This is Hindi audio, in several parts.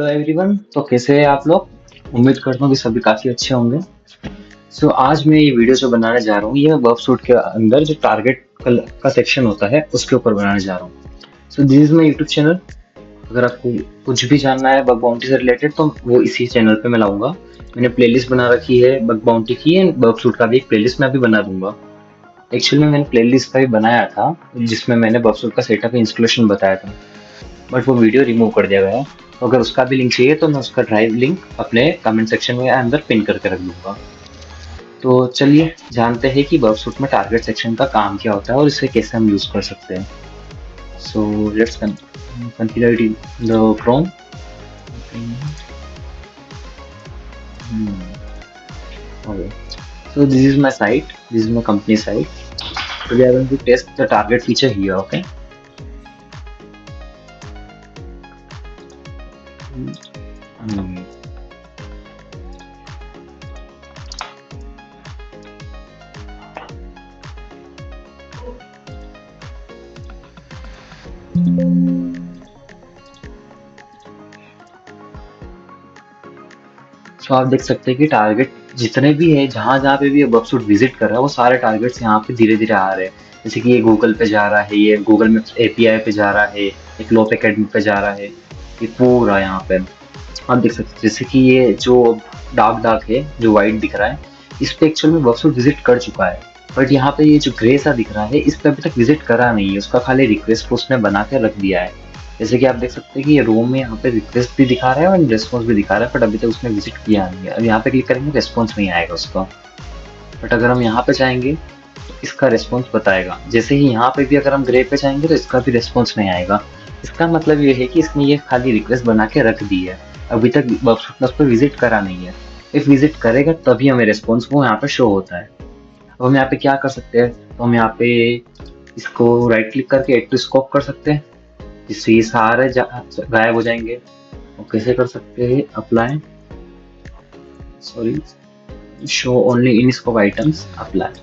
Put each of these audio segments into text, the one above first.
Hello everyone. तो कैसे हैं आप लोग? उम्मीद करता हूँ कि सभी काफ़ी अच्छे होंगे। आज मैं ये वीडियो जो बनाने जा रहा हूँ ये वर्क सूट के अंदर जो टारगेट का सेक्शन होता है उसके ऊपर बनाने जा रहा हूँ। This is my YouTube channel. अगर आपको कुछ भी जानना है बग बाउंटी से रिलेटेड तो वो इसी चैनल पे मैं लाऊंगा। मैंने प्लेलिस्ट बना रखी है बग बाउंटी की एंड वर्क सूट का भी एक प्लेलिस्ट मैं अभी बना दूंगा। एक्चुअली में मैंने प्लेलिस्ट का भी बनाया था जिसमें मैंने वर्क सूट का सेटअप इंस्टॉलेशन बताया था, बट वो वीडियो रिमूव कर दिया गया है। तो अगर उसका भी लिंक चाहिए तो मैं उसका ड्राइव लिंक अपने कमेंट सेक्शन में अंदर पिन करके रख दूंगा। तो चलिए जानते हैं कि वर्कसूट में टारगेट सेक्शन का काम क्या होता है और इसे कैसे हम यूज कर सकते हैं। So let's configure the Chrome. Okay. So this is my site. This is my company site. So we are going to test the target feature here. Okay. Hmm. तो आप देख सकते हैं कि टारगेट जितने भी है जहां जहां पे भी ये वेबसाइट विजिट कर रहा है वो सारे टारगेट्स यहाँ पे धीरे धीरे आ रहे हैं। जैसे कि ये गूगल पे जा रहा है, ये गूगल में एपीआई पे जा रहा है, एक ग्लोप एकेडमी पे जा रहा है। ये पूरा यहाँ पे आप देख सकते हैं। जैसे कि ये जो डार्क डार्क है जो व्हाइट दिख रहा है इस पे एक्चुअल में वेबसाइट विजिट कर चुका है। बट यहाँ पे ये जो ग्रे सा दिख रहा है इस पे अभी तक विजिट करा नहीं है, उसका खाली रिक्वेस्ट उसने बना के रख दिया है। जैसे कि आप देख सकते हैं कि ये रोम में यहाँ पे रिक्वेस्ट भी दिखा रहा है और रेस्पॉन्स भी दिखा रहा है, बट अभी तक उसने विजिट किया नहीं है। अब यहाँ पे क्लिक करेंगे रेस्पॉन्स नहीं आएगा उसका। बट अगर हम यहाँ पे जाएंगे तो इसका रेस्पॉन्स बताएगा। जैसे ही यहाँ पे भी अगर हम ग्रे पे जाएंगे तो इसका भी रेस्पॉन्स नहीं आएगा। इसका मतलब ये है कि इसने ये खाली रिक्वेस्ट बना के रख दी है, अभी तक वेबसाइट उस पर विजिट करा नहीं है। इफ विजिट करेगा तभी हमें रेस्पॉन्स वो यहाँ पे शो होता है। अब हम यहाँ पे क्या कर सकते हैं, तो हम यहाँ पे इसको राइट क्लिक करके एड टू स्कोप कर सकते हैं जिससे ये सारे गायब हो जाएंगे। और कैसे कर सकते हैं, apply, sorry, show only in scope items, apply.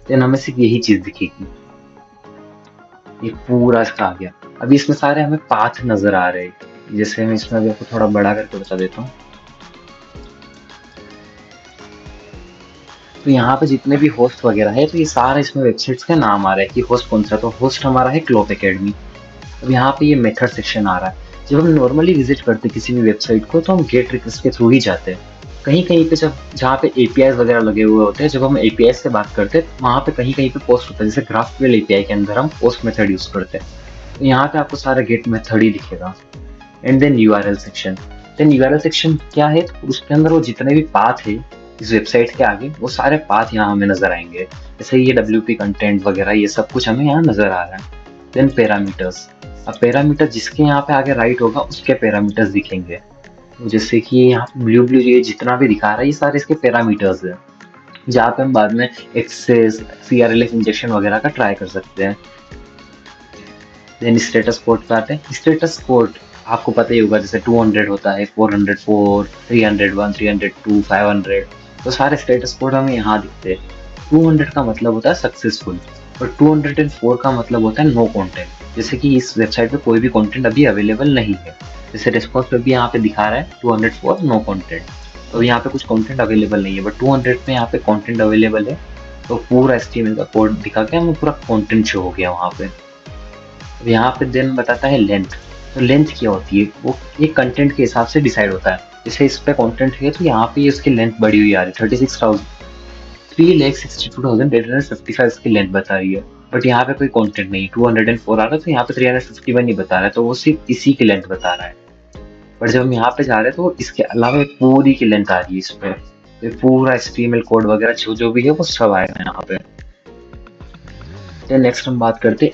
Then हमें सिर्फ यही चीज दिखेगी, ये पूरा इसका आ गया। अभी इसमें सारे हमें पाथ नजर आ रहे हैं। जैसे मैं इसमें अभी आपको थोड़ा बड़ा करके बता देता हूँ। तो यहाँ पे जितने भी होस्ट वगैरह है तो ये सारे इसमें वेबसाइट्स का नाम आ रहा है कि होस्ट कौन सा। तो होस्ट हमारा है ग्लोप एकेडमी। अब यहाँ पे ये मेथड सेक्शन आ रहा है। जब हम नॉर्मली विजिट करते हैं किसी भी वेबसाइट को तो हम गेट रिक्वेस्ट के थ्रू ही जाते हैं। कहीं कहीं पे जब जहाँ पे एपीआई वगैरह लगे हुए होते हैं, जब हम एपीआई से बात करते हैं वहाँ पे कहीं कहीं पे पोस्ट होता है। जैसे ग्राफक्यूएल एपीआई के अंदर हम पोस्ट मेथड यूज करते हैं, तो यहाँ पे आपको सारा गेट मेथड ही दिखेगा। And then URL section. Then URL section क्या है, तो उसके अंदर वो जितने भी पाथ है इस वेबसाइट के आगे वो सारे पाथ यहाँ हमें नजर आएंगे। जैसे ये डब्ल्यूपी कंटेंट वगैरह ये सब कुछ हमें यहाँ नजर आ रहा है। Then parameters. अब पैरामीटर जिसके यहाँ पे आगे राइट होगा उसके पैरामीटर्स दिखेंगे। तो जैसे कि यहाँ ब्लू ब्लू ये जितना भी दिखा रहा है ये सारे इसके पैरामीटर्स है, जहाँ पे हम बाद में एक्सेस सीआरएलएफ इंजेक्शन वगैरह का ट्राई कर सकते हैं। देन स्टेटस कोड पे आते हैं। स्टेटस कोड आपको पता ही होगा, जैसे 200 होता है, 404, 301, 302, 500। तो सारे स्टेटस कोड हमें यहाँ दिखते हैं। 200 का मतलब होता है सक्सेसफुल और 204 का मतलब होता है नो कंटेंट। जैसे कि इस वेबसाइट पे कोई भी कंटेंट अभी अवेलेबल नहीं है। जैसे रिस्पॉन्स पे भी यहाँ पे दिखा रहा है 204 नो कंटेंट, तो यहाँ पे कुछ कंटेंट अवेलेबल नहीं है। बट 200 पे यहाँ पे कंटेंट अवेलेबल है। तो पूरा एचटीएमएल का कोड दिखा के हमें पूरा कंटेंट शो हो गया वहाँ पे। अब यहाँ पे देन बताता है लेंथ। तो लेंथ क्या होती है, वो ये कंटेंट के हिसाब से डिसाइड होता है। जैसे इस पे कंटेंट है तो यहाँ पे इसकी लेंथ बढ़ी हुई आ रही है, 36,000, 3,62,855 इसकी लेंथ बता रही है। बट यहाँ पे कोई कंटेंट नहीं, 204 आ रहा है तो यहाँ पे 351 ही बता रहा है, तो वो सिर्फ इसी की लेंथ बता रहा है। बट जब हम यहाँ पे जा रहे हैं तो इसके अलावा पूरी की लेंथ आ रही है इस पे। तो ये पूरा एचटीएमएल कोड वगैरह जो जो भी है वो सब आएगा यहाँ पे। नेक्स्ट हम बात करते हैं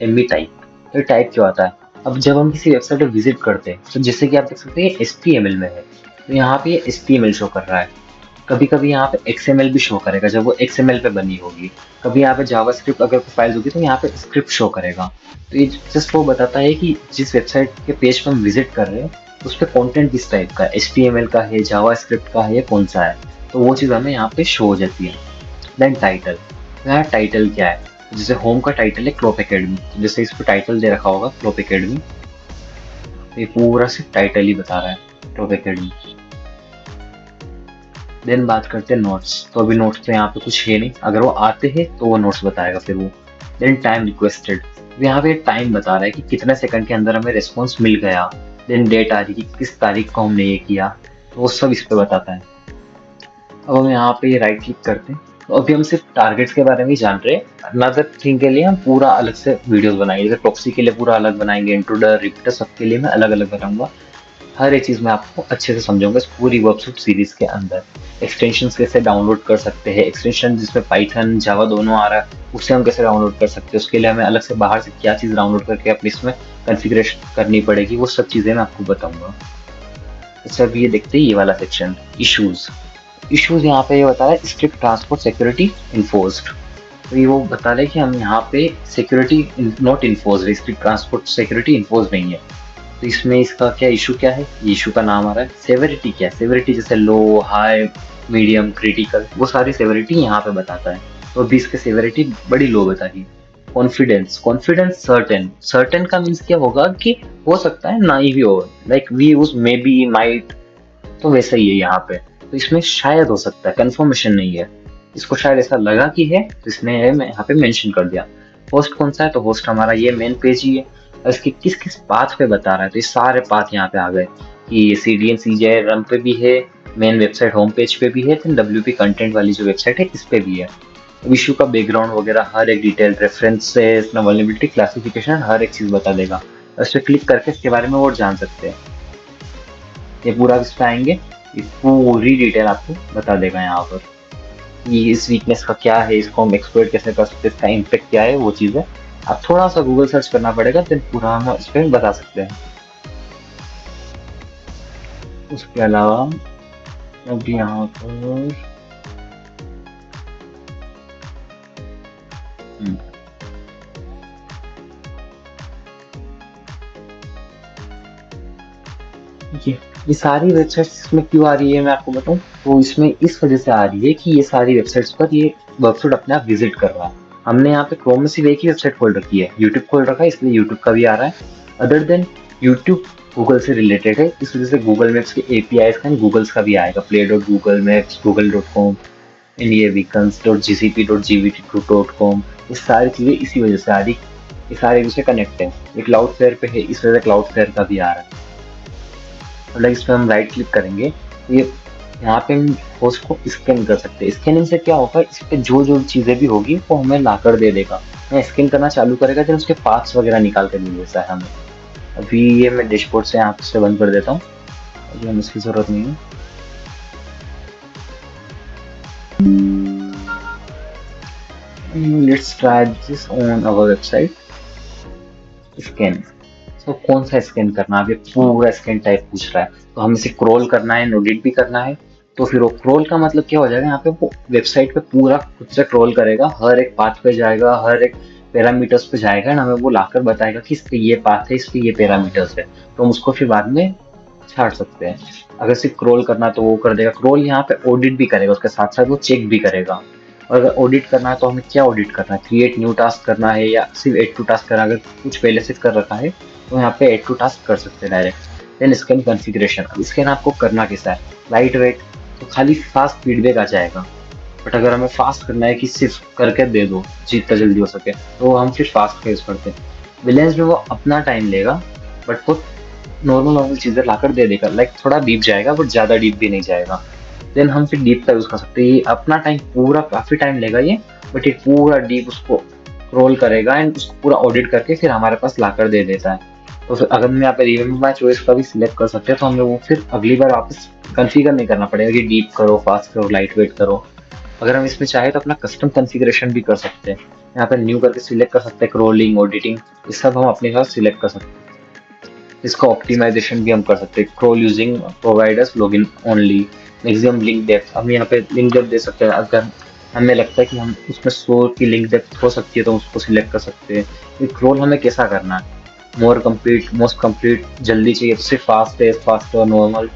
एम ई टाइप। तो टाइप क्या होता है, अब जब हम किसी वेबसाइट पर विजिट करते हैं तो जैसे कि आप देख सकते हैं HTML में है तो यहाँ पे ये HTML शो कर रहा है। कभी कभी यहाँ पे XML भी शो करेगा जब वो XML पे बनी होगी। कभी यहाँ पे जावास्क्रिप्ट अगर कोई फाइल होगी तो यहाँ पे स्क्रिप्ट शो करेगा। तो ये जस्ट वो बताता है कि जिस वेबसाइट के पेज पर हम विजिट कर रहे हैं उस पर कॉन्टेंट किस टाइप का है, HTML का है, जावास्क्रिप्ट का है या कौन सा है। तो वो चीज़ हमें यहाँ पे शो हो जाती है। Then title. यहाँ टाइटल क्या है, जैसे होम का टाइटल है क्लोप एकेडमी, जैसे इस पर टाइटल दे रखा होगा क्लोप एकेडमी। तो ये पूरा सिर्फ टाइटल ही बता रहा है ग्लोब एकेडमी। देन बात करते हैं नोट्स। तो अभी नोट्स तो यहाँ पे कुछ है नहीं, अगर वो आते हैं तो वो नोट्स बताएगा फिर वो। देन टाइम रिक्वेस्टेड, यहाँ पे टाइम बता रहा है कि कितने सेकंड के अंदर हमें रिस्पॉन्स मिल गया। देन डेट आ रही है कि किस तारीख को हमने ये किया, तो वो सब इस पे बताता है। अब हम यहाँ पे राइट क्लिक करते हैं, तो अभी हम सिर्फ टारगेट्स के बारे में ही जान रहे हैं। अनदर थिंग के लिए हम पूरा अलग से वीडियोस बनाएंगे, जैसे प्रॉक्सी के लिए पूरा अलग बनाएंगे, इंट्रोडर रिपीटर सबके लिए मैं अलग अलग बनाऊंगा। हर एक चीज मैं आपको अच्छे से समझाऊंगा इस पूरी वर्कशॉप सीरीज के अंदर। एक्सटेंशंस कैसे डाउनलोड कर सकते हैं, एक्सटेंशन जिसमें पाइथन जावा दोनों आ रहा है उससे हम कैसे डाउनलोड कर सकते हैं, उसके लिए हमें अलग से बाहर से क्या चीज डाउनलोड करके अपनी इसमें कॉन्फ़िगरेशन करनी पड़ेगी, वो सब चीजें मैं आपको बताऊंगा। अच्छा अभी ये देखते हैं ये वाला सेक्शन, इश्यूज। इश्यूज यहाँ पे ये बता रहा है स्ट्रिक्ट ट्रांसपोर्ट सिक्योरिटी इन्फोर्स्ड। तो ये वो बता रहे हैं कि हम यहाँ पे security not enforced, strict transport security enforce नहीं है। तो इसमें इसका क्या इशू क्या है, ये इशू का नाम आ रहा है। सेवेरिटी क्या है, सेवेरिटी जैसे लो, हाई, मीडियम, क्रिटिकल, वो सारी सेवेरिटी यहाँ पे बताता है। तो अभी इसके सेवेरिटी बड़ी लो बता रही है। कॉन्फिडेंस, कॉन्फिडेंस सर्टेन, सर्टेन का मीन्स क्या होगा कि हो सकता है ना ही भी हो, like we use may be, might, तो वैसा ही है यहाँ पे। तो इसमें शायद हो सकता है, कंफर्मेशन नहीं है। इसको शायद ऐसा लगा कि है, तो इसने मैं यहाँ पे मेंशन कर दिया। होस्ट कौन सा है, तो होस्ट हमारा ये मेन पेज ही है। और इसके किस किस पाथ पे बता रहा है, तो ये सारे पाथ यहाँ पे आ गए कि CDN CGI रन पे भी है, मेन वेबसाइट होम पेज पे भी है, तो WP कंटेंट वाली जो वेबसाइट है इस पे भी है। इशू का बैकग्राउंड वगैरह हर एक डिटेल, रेफरेंसेस, वल्नरेबिलिटी क्लासिफिकेशन, हर एक चीज बता देगा। और इस पे क्लिक करके इसके बारे में और जान सकते हैं। ये पूरा इस पे आएंगे, ये पूरी डिटेल आपको बता देगा यहाँ पर कि इस वीकनेस का क्या है, इसको हम एक्सप्लॉइट कैसे कर सकते हैं, इसका इम्पेक्ट क्या है, वो चीज़ है। आप थोड़ा सा गूगल सर्च करना पड़ेगा, देन पूरा हम इस पे बता सकते हैं। उसके अलावा अब यहाँ पर हम्म, ये ये सारी वेबसाइट्स इसमें क्यों आ रही है मैं आपको बताऊं, तो इसमें इस वजह से आ रही है कि ये सारी वेबसाइट्स पर ये वर्कफोर्ड अपने आप विजिट कर रहा है। हमने यहाँ पे क्रोम में सिर्फ एक ही वेबसाइट खोल रखी है, यूट्यूब खोल रखा है, इसलिए यूट्यूब का भी आ रहा है। अदर देन यूट्यूब गूगल से रिलेटेड है, इस वजह से गूगल मैप्स के APIs का गूगल्स का भी आएगा, play dot Google maps, google.com, and ये beacons.gcp.gvt.com, ये सारी चीजें इसी वजह से आ रही, ये सारे एक से कनेक्ट है। ये क्लाउड फेयर पे है, इस वजह से क्लाउड फेयर का भी आ रहा है। मतलब इस पर हम राइट क्लिक करेंगे तो ये यहाँ पे हम होस्ट को स्कैन कर सकते हैं। स्कैनिंग से क्या होगा, इस पे जो जो चीजें भी होगी वो हमें ला कर दे देगा। मैं स्कैन करना चालू करेगा तो उसके पार्ट्स वगैरह निकाल कर दे देता है हमें। अभी ये मैं डैशबोर्ड से यहाँ से बंद कर देता हूँ, अभी हमें इसकी जरूरत नहीं है। Let's try this on our website. Scan, तो कौन सा स्कैन करना है, अभी पूरा स्कैन टाइप पूछ रहा है, तो हमें इसे क्रॉल करना है, ऑडिट भी करना है। तो फिर वो क्रॉल का मतलब क्या हो जाएगा, यहाँ पे वो वेबसाइट पे पूरा खुद से क्रॉल करेगा, हर एक पाथ पे जाएगा, हर एक पैरामीटर्स पे जाएगा ना, हमें वो लाकर बताएगा कि इस पे ये पाथ है, इस पे ये पैरामीटर्स है, तो हम उसको फिर बाद में छाट सकते हैं। अगर सिर्फ क्रॉल करना तो वो कर देगा क्रॉल, यहाँ पे ऑडिट भी करेगा, उसके साथ साथ वो चेक भी करेगा। और अगर ऑडिट करना है तो हमें क्या ऑडिट करना है, क्रिएट न्यू टास्क करना है या सिर्फ एड टू टास्क करना है, अगर कुछ पहले से कर रखा है तो यहाँ पे एड टू टास्क कर सकते हैं डायरेक्ट। देन स्कैन कॉन्फ़िगरेशन, अब स्कैन आपको करना कैसा है, लाइट वेट, तो खाली फास्ट फीडबैक आ जाएगा। बट अगर हमें फास्ट करना है कि सिर्फ करके दे दो जितना जल्दी हो सके, तो हम फिर फास्ट का यूज करते हैं। विलेंस में वो अपना टाइम लेगा, बट वो नॉर्मल नॉर्मल चीजें लाकर दे देगा, लाइक थोड़ा डीप जाएगा बट ज्यादा डीप भी नहीं जाएगा। देन हम फिर डीप का यूज कर सकते हैं, ये अपना टाइम पूरा काफी टाइम लेगा ये, बट ये पूरा डीप उसको रोल करेगा एंड उसको पूरा ऑडिट करके फिर हमारे पास लाकर दे देता है। तो फिर अगर हम यहाँ पे रिमेम्बर माय चॉइस का भी सिलेक्ट कर सकते हैं, तो हमें वो फिर अगली बार वापस कॉन्फ़िगर नहीं करना पड़ेगा कि डीप करो, फास्ट करो, लाइट वेट करो। अगर हम इसमें चाहे तो अपना कस्टम कॉन्फ़िगरेशन भी कर सकते हैं, यहाँ पे न्यू करके सिलेक्ट कर सकते हैं, क्रॉलिंग, ऑडिटिंग, ये सब हम अपने साथ सिलेक्ट कर सकते हैं। इसका ऑप्टिमाइजेशन भी हम कर सकते हैं, crawl using providers login only, maximum link depth, हम यहाँ पे लिंक डेप्थ दे सकते हैं, अगर हमें लगता है कि हम उसमें 100 की लिंक डेप्थ हो सकती है तो उसको सिलेक्ट कर सकते हैं। ये क्रॉल हमें कैसा करना है, मोर कंप्लीट, मोस्ट कंप्लीट, जल्दी चाहिए तो सिर्फ फास्ट है, फास्ट और नॉर्मल।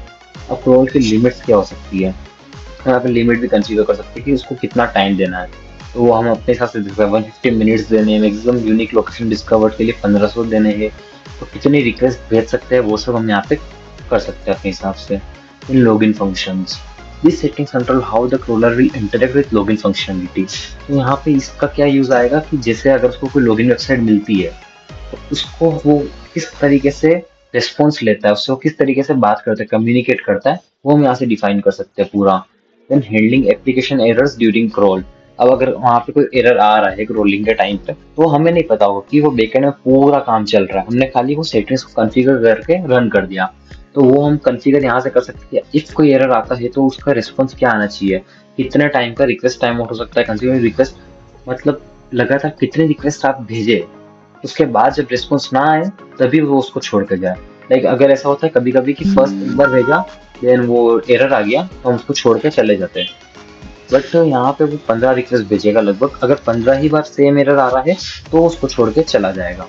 अब क्रॉल की लिमिट्स क्या हो सकती है, हम यहाँ पे लिमिट भी कंसीडर कर सकते हैं कि उसको कितना टाइम देना है, तो वो हम अपने हिसाब से 150 मिनट्स देने हैं, मैक्सिमम यूनिक लोकेशन डिस्कवर के लिए 1500 देने हैं, तो कितनी रिक्वेस्ट भेज सकते हैं वो सब हम यहाँ पे कर सकते हैं अपने हिसाब से। In login functions, this settings control how the crawler will interact with login functionality. तो यहाँ पे इसका क्या यूज आएगा कि जैसे अगर उसको कोई लॉगिन वेबसाइट मिलती है तो उसको वो किस तरीके से रिस्पॉन्स लेता है, उससे वो किस तरीके से बात करता है, कम्युनिकेट करता है, वो हम यहाँ से डिफाइन कर सकते हैं पूरा। Then handling application errors during crawl. अब अगर वहाँ पे कोई एरर आ रहा है क्रॉलिंग के टाइम पे तो हमें नहीं पता होगा कि वो बैकएंड में पूरा काम चल रहा है, हमने खाली वो सेटिंग्स को कॉन्फ़िगर करके रन कर दिया। तो वो हम कॉन्फ़िगर यहाँ से कर सकते हैं कि इफ कोई एरर आता है तो उसका रिस्पॉन्स क्या आना चाहिए, कितने टाइम का रिक्वेस्ट टाइम आउट हो सकता है, कंज्यूमर रिक्वेस्ट मतलब लगातार कितने रिक्वेस्ट आप भेजे, उसके बाद जब रिस्पॉन्स ना आए तभी वो उसको छोड़ के जाए। लाइक अगर ऐसा होता है कभी कभी कि फर्स्ट एक बार भेजा, देन वो एरर आ गया तो हम उसको छोड़ के चले जाते हैं। बट यहाँ पे वो 15 रिक्वेस्ट भेजेगा लगभग, अगर 15 ही बार सेम एरर आ रहा है तो उसको छोड़ के चला जाएगा।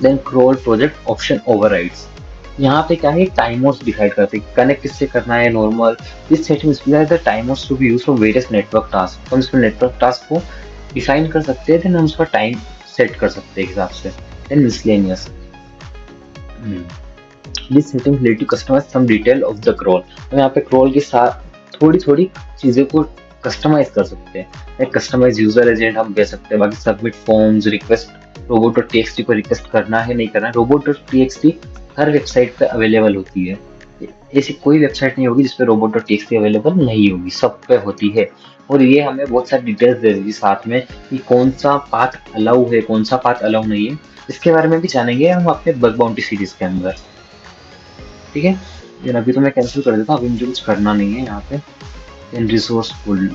Then crawl project option overrides. यहाँ पे क्या है, टाइमर्स डिसाइड करते हैं कनेक्ट किससे करना है normal. This setting specifies the timers to be used for various network task. हम इसमें नेटवर्क टास्क को डिफाइन कर सकते हैं, देन हम उसका टाइम सेट कर सकते हैं हिसाब से। Then miscellaneous, this setting let to customize some detail of the crawl. तो यहाँ पे क्रॉल के साथ थोड़ी थोड़ी चीजों को कस्टमाइज कर सकते हैं। एक कस्टमाइज यूजर एजेंट हम कह सकते हैं, बाकी submit forms, request robot dot TXT को रिक्वेस्ट करना है नहीं करना है। रोबोट डॉट टीएक्सटी हर वेबसाइट पे अवेलेबल होती है, ऐसी कोई वेबसाइट नहीं होगी जिसपे रोबोट डॉट टीएक्सटी अवेलेबल नहीं होगी, सब पे होती है। और ये हमें बहुत सारी डिटेल्स दे देगी साथ में कि कौन सा पाथ अलाउ है, कौन सा पाथ अलाउ नहीं है। इसके बारे में भी जानेंगे हम अपने बग बाउंटी सीरीज के अंदर। ठीक है, लेकिन अभी तो मैं कैंसिल कर देता हूँ, अभी मुझे कुछ करना नहीं है यहाँ पे। Then resource pool,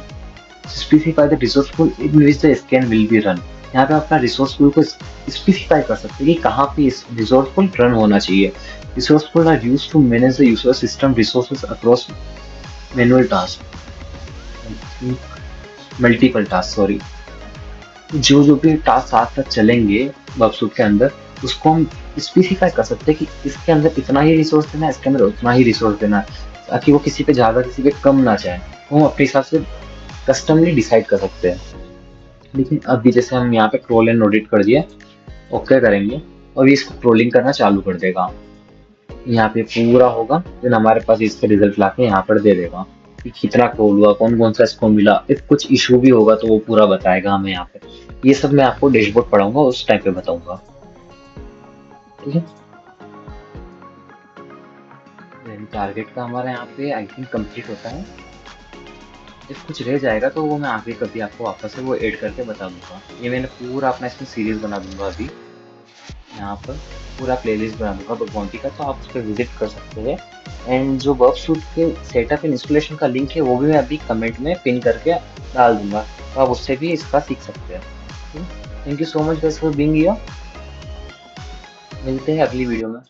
specify the resource pool in which the scan will be run. यहाँ पे अपना रिसोर्सफुल को स्पेसिफाई कर सकते हैं कि कहाँ पे इस रिसोर्सफुल रन होना चाहिए। Resource pool are used to manage the user system resources across manual task, multiple task sorry. जो जो भी टास्क साथ साथ चलेंगे वर्कशॉप के अंदर, उसको हम स्पेसिफाई कर सकते हैं कि इसके अंदर इतना ही रिसोर्स देना है, इसके अंदर उतना ही रिसोर्स देना है, ताकि वो किसी पे ज्यादा किसी पे कम ना जाए। तो हम अपने हिसाब से कस्टमली डिसाइड कर सकते हैं। लेकिन अभी जैसे हम यहाँ पे क्रोल एंड ऑडिट कर दिया, ओके करेंगे और ये इसको क्रोलिंग करना चालू कर देगा। यहाँ पे पूरा होगा, फिर हमारे पास इसके रिजल्ट लाके यहाँ पर दे देगा कि कितना क्रोल हुआ, कौन कौन सा इसको मिला, इफ कुछ इशू भी होगा तो वो पूरा बताएगा हमें यहाँ पे। ये सब मैं आपको डैशबोर्ड पढ़ाऊंगा उस टाइम पे बताऊंगा। ठीक है, टारगेट का हमारा यहाँ पे आई थिंक कंप्लीट होता है। इफ कुछ रह जाएगा तो वो मैं आगे कभी आपको वापस से वो ऐड करके बता दूंगा। ये मैंने पूरा अपना इसमें सीरीज बना दूंगा अभी यहाँ पर, पूरा प्लेलिस्ट बना दूंगा बगवानटी का, तो आप उस पर विजिट कर सकते हैं। एंड जो वर्कशूट के सेटअप एंड इंस्टॉलेशन का लिंक है वो भी मैं अभी कमेंट में पिन करके डाल दूंगा, तो आप उससे भी इसका सीख सकते हैं। Thank you so much guys for being here, मिलते हैं अगली वीडियो में।